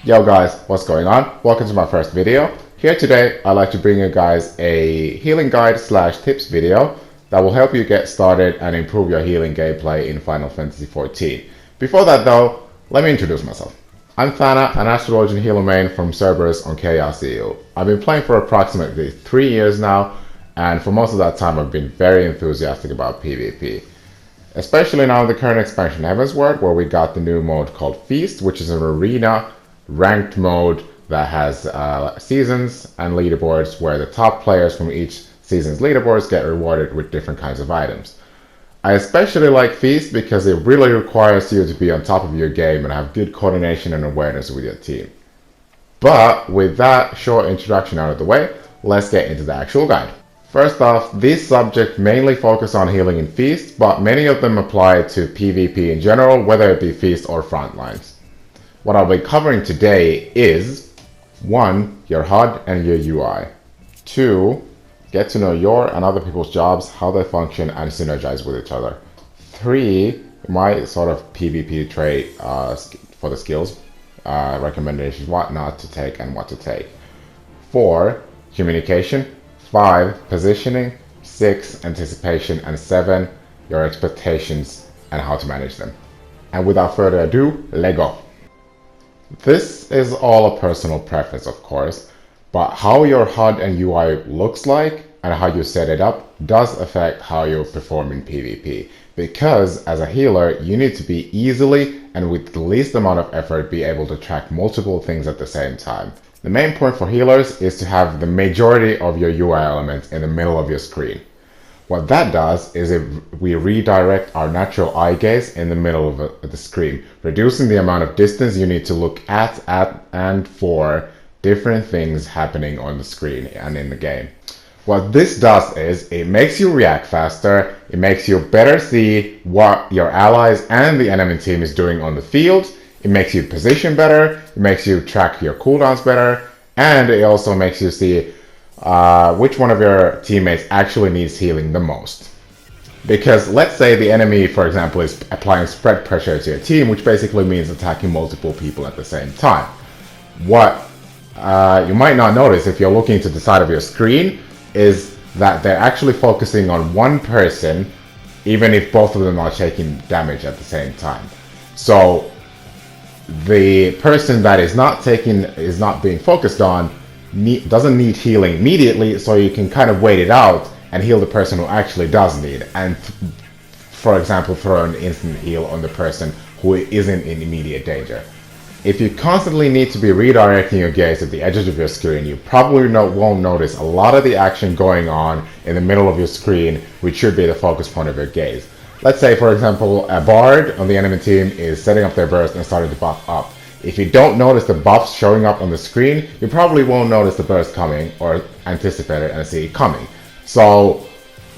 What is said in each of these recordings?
Yo guys, what's going on? Welcome to my first video. Here today, I'd like to bring you guys a healing guide / tips video that will help you get started and improve your healing gameplay in Final Fantasy XIV. Before that though, let me introduce myself. I'm Thana, an astrologian healer main from Cerberus on Chaos EU. I've been playing for approximately 3 years now, and for most of that time I've been very enthusiastic about PvP. Especially now in the current expansion Heavensward, where we got the new mode called Feast, which is an arena ranked mode that has seasons and leaderboards where the top players from each season's leaderboards get rewarded with different kinds of items. I especially like Feast because it really requires you to be on top of your game and have good coordination and awareness with your team. But with that short introduction out of the way, let's get into the actual guide. First off, these subjects mainly focus on healing in Feast, but many of them apply to PvP in general, whether it be Feast or Frontlines. What I'll be covering today is 1. Your HUD and your UI. 2. Get to know your and other people's jobs, how they function and synergize with each other. 3. My sort of PvP trait for the skills, recommendations, what not to take and what to take. 4. Communication. 5. Positioning. 6. Anticipation. And 7. Your expectations and how to manage them. And without further ado, let's go. This is all a personal preference, of course, but how your HUD and UI looks like and how you set it up does affect how you perform in PvP. Because as a healer, you need to be easily and with the least amount of effort be able to track multiple things at the same time. The main point for healers is to have the majority of your UI elements in the middle of your screen. What that does is we redirect our natural eye gaze in the middle of the screen, reducing the amount of distance you need to look at and for different things happening on the screen and in the game. What this does is it makes you react faster, it makes you better see what your allies and the enemy team is doing on the field, it makes you position better, it makes you track your cooldowns better, and it also makes you see which one of your teammates actually needs healing the most. Because let's say the enemy, for example, is applying spread pressure to your team, which basically means attacking multiple people at the same time. What you might not notice if you're looking to the side of your screen is that they're actually focusing on one person, even if both of them are taking damage at the same time. So the person that is not being focused on doesn't need healing immediately, so you can kind of wait it out and heal the person who actually does need, and for example throw an instant heal on the person who isn't in immediate danger. If you constantly need to be redirecting your gaze at the edges of your screen, you probably won't notice a lot of the action going on in the middle of your screen, which should be the focus point of your gaze. Let's say, for example, a bard on the enemy team is setting up their burst and starting to buff up. If you don't notice the buffs showing up on the screen, you probably won't notice the burst coming or anticipate it and see it coming. So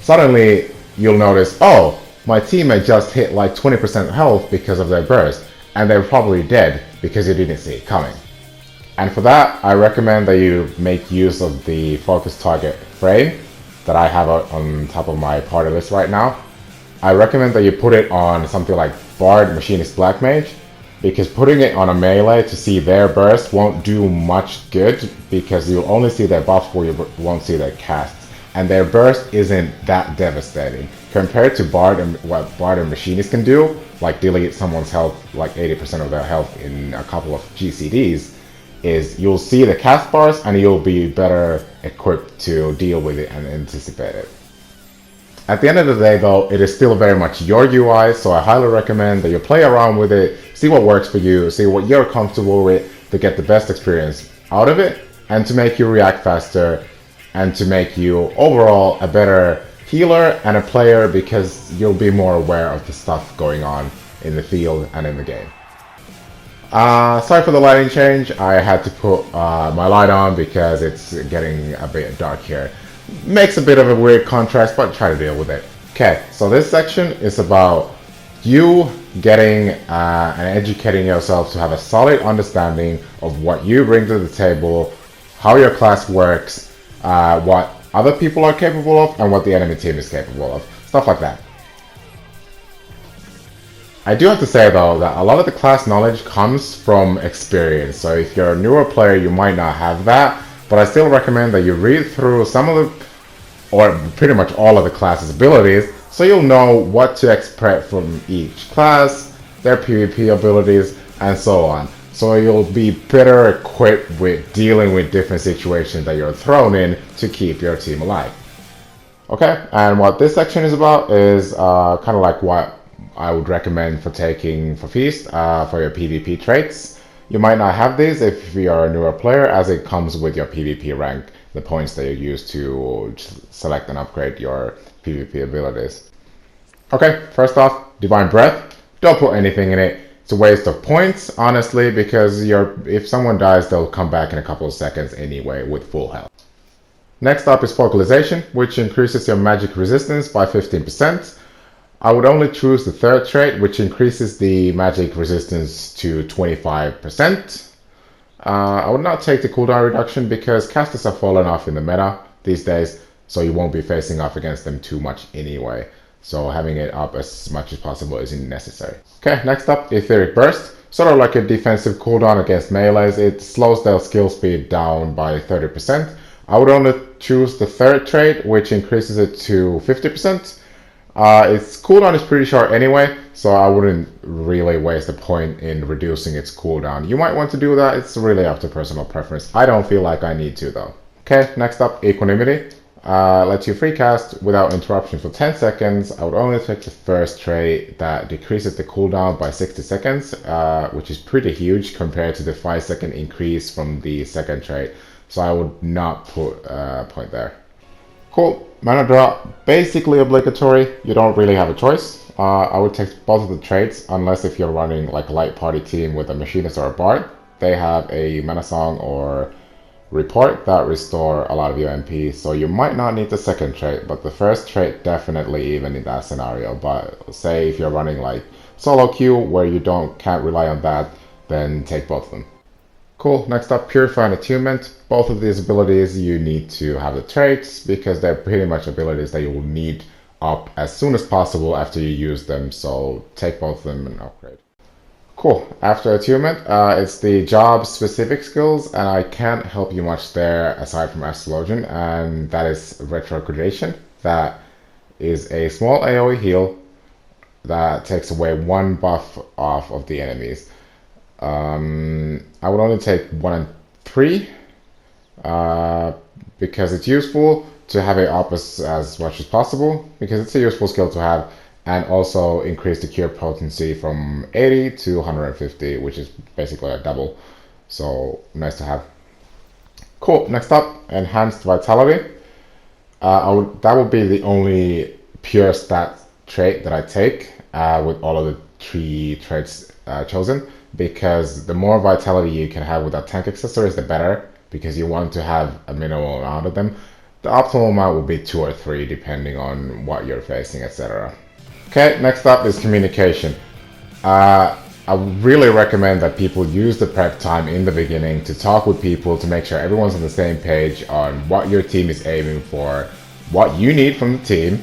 suddenly you'll notice, oh, my teammate just hit like 20% health because of their burst, and they're probably dead because you didn't see it coming. And for that, I recommend that you make use of the focus target frame that I have on top of my party list right now. I recommend that you put it on something like Bard, Machinist, Black Mage, because putting it on a melee to see their burst won't do much good, because you'll only see their buffs where you won't see their casts. And their burst isn't that devastating. Compared to Bard and what Bard and Machinist can do, like delete someone's health, like 80% of their health in a couple of GCDs, is you'll see the cast bars and you'll be better equipped to deal with it and anticipate it. At the end of the day though, it is still very much your UI, so I highly recommend that you play around with it, see what works for you, see what you're comfortable with to get the best experience out of it, and to make you react faster, and to make you overall a better healer and a player, because you'll be more aware of the stuff going on in the field and in the game. Sorry for the lighting change, I had to put my light on because it's getting a bit dark here. Makes a bit of a weird contrast, but try to deal with it. Okay, so this section is about you getting and educating yourself to have a solid understanding of what you bring to the table, how your class works, what other people are capable of, and what the enemy team is capable of. Stuff like that. I do have to say though that a lot of the class knowledge comes from experience. So if you're a newer player, you might not have that, but I still recommend that you read through some of the, or pretty much all of the class's abilities, so you'll know what to expect from each class, their PvP abilities, and so on. So you'll be better equipped with dealing with different situations that you're thrown in to keep your team alive. Okay, and what this section is about is kind of like what I would recommend for taking for Feast for your PvP traits. You might not have these if you're a newer player, as it comes with your PvP rank, the points that you use to select and upgrade your PvP abilities. Okay, first off, Divine Breath. Don't put anything in it. It's a waste of points, honestly, because if someone dies, they'll come back in a couple of seconds anyway with full health. Next up is Focalization, which increases your magic resistance by 15%. I would only choose the third trait, which increases the magic resistance to 25%. I would not take the cooldown reduction because casters have fallen off in the meta these days, so you won't be facing off against them too much anyway. So having it up as much as possible isn't necessary. Okay, next up, Etheric Burst. Sort of like a defensive cooldown against melees. It slows their skill speed down by 30%. I would only choose the third trait, which increases it to 50%. Its cooldown is pretty short anyway, so I wouldn't really waste the point in reducing its cooldown. You might want to do that, it's really up to personal preference. I don't feel like I need to though. Okay, next up, Equanimity. Lets you free cast without interruption for 10 seconds. I would only take the first trait that decreases the cooldown by 60 seconds, which is pretty huge compared to the 5-second increase from the second trait. So I would not put a point there. Cool. Mana drop, basically obligatory. You don't really have a choice. I would take both of the traits, unless if you're running like a light party team with a machinist or a bard. They have a mana song or report that restore a lot of your MP, so you might not need the second trait, but the first trait definitely even in that scenario. But say if you're running like solo queue where you can't rely on that, then take both of them. Cool, next up, Purify and Attunement. Both of these abilities you need to have the traits because they're pretty much abilities that you will need up as soon as possible after you use them, so take both of them and upgrade. Cool, after Attunement, it's the job specific skills, and I can't help you much there aside from Astrologian, and that is Retrogradation. That is a small AoE heal that takes away one buff off of the enemies. I would only take 1 and 3 because it's useful to have it up as much as possible, because it's a useful skill to have, and also increase the cure potency from 80 to 150, which is basically a double, so nice to have. Cool, next up, Enhanced Vitality. That would be the only pure stat trait that I take with all of the 3 traits chosen, because the more vitality you can have with our tank accessories, the better, because you want to have a minimal amount of them. The optimal amount will be 2 or 3 depending on what you're facing, etc. Okay, next up is Communication. I really recommend that people use the prep time in the beginning to talk with people to make sure everyone's on the same page on what your team is aiming for, what you need from the team,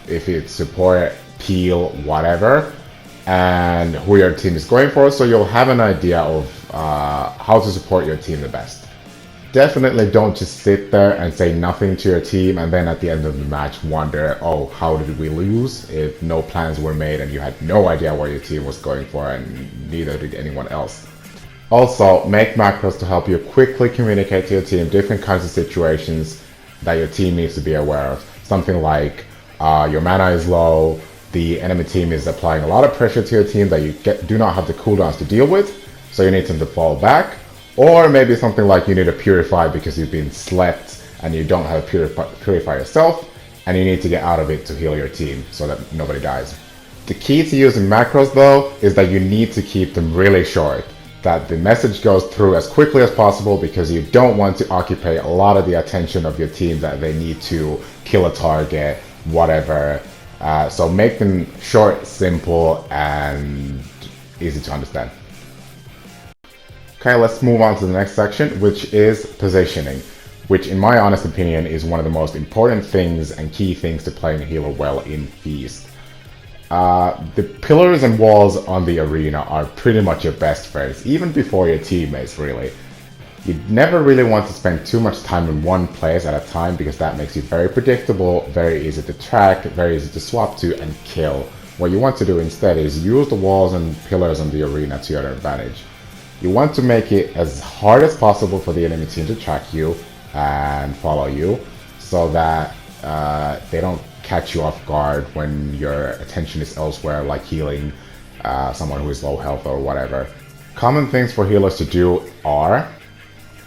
if it's support, peel, whatever, and who your team is going for, so you'll have an idea of how to support your team the best. Definitely don't just sit there and say nothing to your team and then at the end of the match wonder, oh, how did we lose, if no plans were made and you had no idea what your team was going for, and neither did anyone else. Also, make macros to help you quickly communicate to your team different kinds of situations that your team needs to be aware of. Something like your mana is low, the enemy team is applying a lot of pressure to your team that you do not have the cooldowns to deal with, so you need them to fall back. Or maybe something like you need to purify because you've been slept and you don't have a purify yourself, and you need to get out of it to heal your team so that nobody dies. The key to using macros though is that you need to keep them really short, that the message goes through as quickly as possible, because you don't want to occupy a lot of the attention of your team that they need to kill a target, whatever. So make them short, simple, and easy to understand. Okay, let's move on to the next section, which is positioning, which in my honest opinion is one of the most important things and key things to playing a healer well in Feast. The pillars and walls on the arena are pretty much your best friends, even before your teammates, really. You never really want to spend too much time in one place at a time because that makes you very predictable, very easy to track, very easy to swap to and kill. What you want to do instead is use the walls and pillars on the arena to your advantage. You want to make it as hard as possible for the enemy team to track you and follow you so that they don't catch you off guard when your attention is elsewhere, like healing someone who is low health or whatever. Common things for healers to do are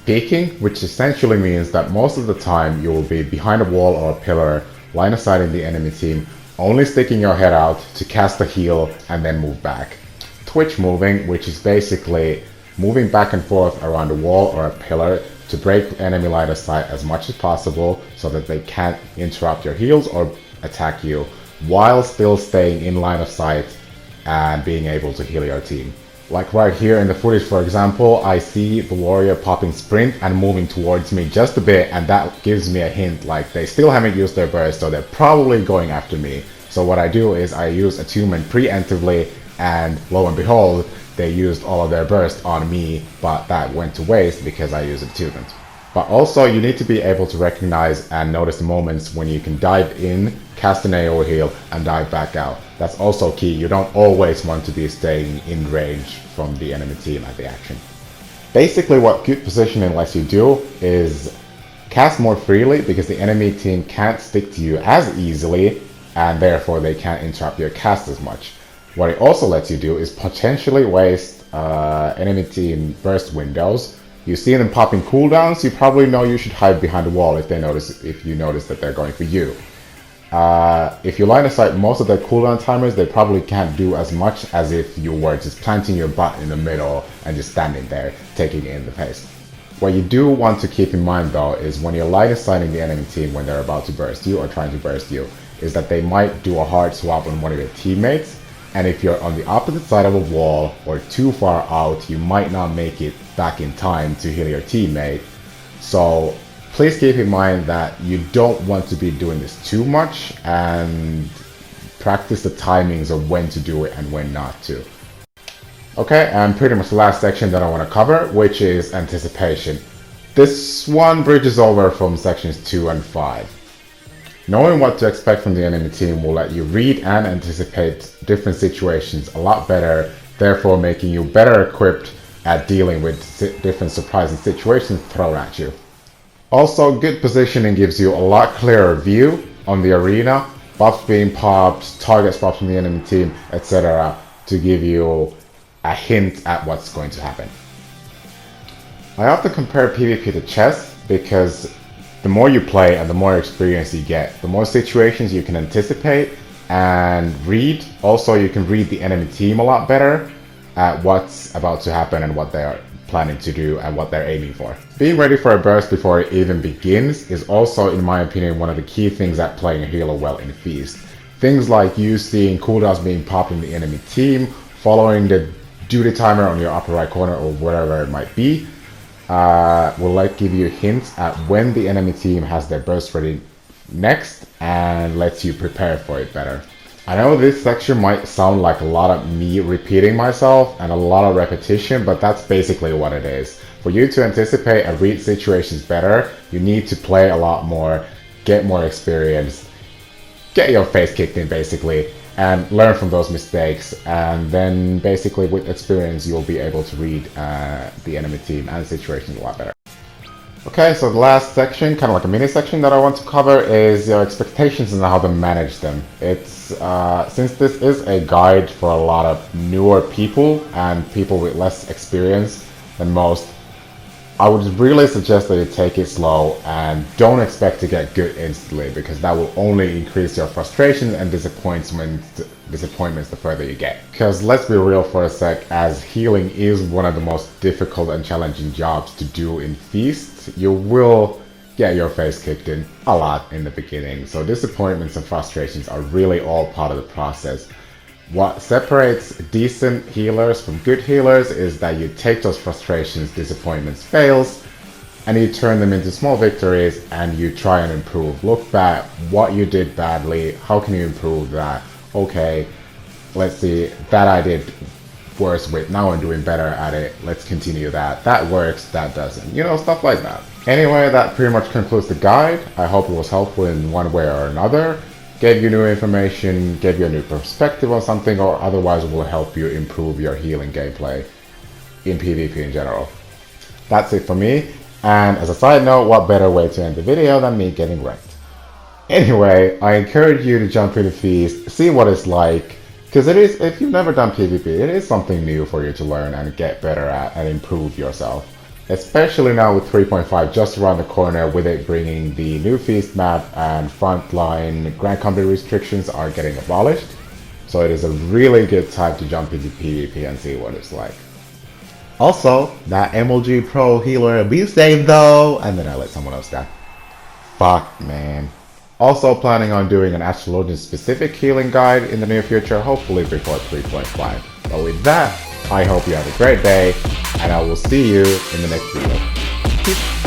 peeking, which essentially means that most of the time you will be behind a wall or a pillar, line of sighting the enemy team, only sticking your head out to cast a heal and then move back. Twitch moving, which is basically moving back and forth around a wall or a pillar to break enemy line of sight as much as possible so that they can't interrupt your heals or attack you while still staying in line of sight and being able to heal your team. Like right here in the footage, for example, I see the warrior popping sprint and moving towards me just a bit, and that gives me a hint like they still haven't used their burst, so they're probably going after me. So what I do is I use attunement preemptively, and lo and behold, they used all of their burst on me, but that went to waste because I used attunement. But also you need to be able to recognize and notice the moments when you can dive in, cast an AoE heal, and dive back out. That's also key. You don't always want to be staying in range from the enemy team at the action. Basically what good positioning lets you do is cast more freely because the enemy team can't stick to you as easily and therefore they can't interrupt your cast as much. What it also lets you do is potentially waste enemy team burst windows. You see them popping cooldowns, you probably know you should hide behind a wall if you notice that they're going for you. If you line of sight most of their cooldown timers, they probably can't do as much as if you were just planting your butt in the middle and just standing there, taking in the pace. What you do want to keep in mind though is when you're line of sighting the enemy team when they're about to burst you or trying to burst you, is that they might do a hard swap on one of your teammates, and if you're on the opposite side of a wall or too far out, you might not make it back in time to heal your teammate. So please keep in mind that you don't want to be doing this too much and practice the timings of when to do it and when not to. Okay, and pretty much the last section that I want to cover, which is anticipation. This one bridges over from sections 2 and 5. Knowing what to expect from the enemy team will let you read and anticipate different situations a lot better, therefore making you better equipped at dealing with different surprising situations thrown at you. Also, good positioning gives you a lot clearer view on the arena, buffs being popped, target spots from the enemy team, etc. to give you a hint at what's going to happen. I often compare PvP to chess because the more you play and the more experience you get, the more situations you can anticipate and read. Also, you can read the enemy team a lot better at what's about to happen and what they are planning to do and what they're aiming for. Being ready for a burst before it even begins is also, in my opinion, one of the key things at playing a healer well in Feast. Things like you seeing cooldowns being popped in the enemy team, following the duty timer on your upper right corner or wherever it might be, will give you hints at when the enemy team has their burst ready next and lets you prepare for it better. I know this section might sound like a lot of me repeating myself and a lot of repetition, but that's basically what it is. For you to anticipate and read situations better, you need to play a lot more, get more experience, get your face kicked in basically, and learn from those mistakes, and then basically with experience you'll be able to read the enemy team and situations a lot better. Okay, so the last section, kind of like a mini section that I want to cover, is your expectations and how to manage them. It's since this is a guide for a lot of newer people and people with less experience than most, I would really suggest that you take it slow and don't expect to get good instantly, because that will only increase your frustration and disappointments the further you get. Because let's be real for a sec, as healing is one of the most difficult and challenging jobs to do in Feast, you will get your face kicked in a lot in the beginning. So disappointments and frustrations are really all part of the process. What separates decent healers from good healers is that you take those frustrations, disappointments, fails, and you turn them into small victories and you try and improve. Look back what you did badly, how can you improve that? Okay, let's see, that I did worse with, now I'm doing better at it, let's continue that. That works, that doesn't. You know, stuff like that. Anyway, that pretty much concludes the guide. I hope it was helpful in one way or another. Gave you new information, gave you a new perspective on something, or otherwise will help you improve your healing gameplay in PvP in general. That's it for me. And as a side note, what better way to end the video than me getting wrecked? Anyway, I encourage you to jump into Feast, see what it's like, because it is, if you've never done PvP, it is something new for you to learn and get better at and improve yourself. Especially now with 3.5 just around the corner, with it bringing the new Feast map and frontline Grand Combat restrictions are getting abolished. So it is a really good time to jump into PvP and see what it's like. Also, that MLG Pro healer be safe though, and then I let someone else die. Fuck, man. Also planning on doing an Astrologian specific healing guide in the near future, hopefully before 3.5. But with that, I hope you have a great day, and I will see you in the next video. Peace.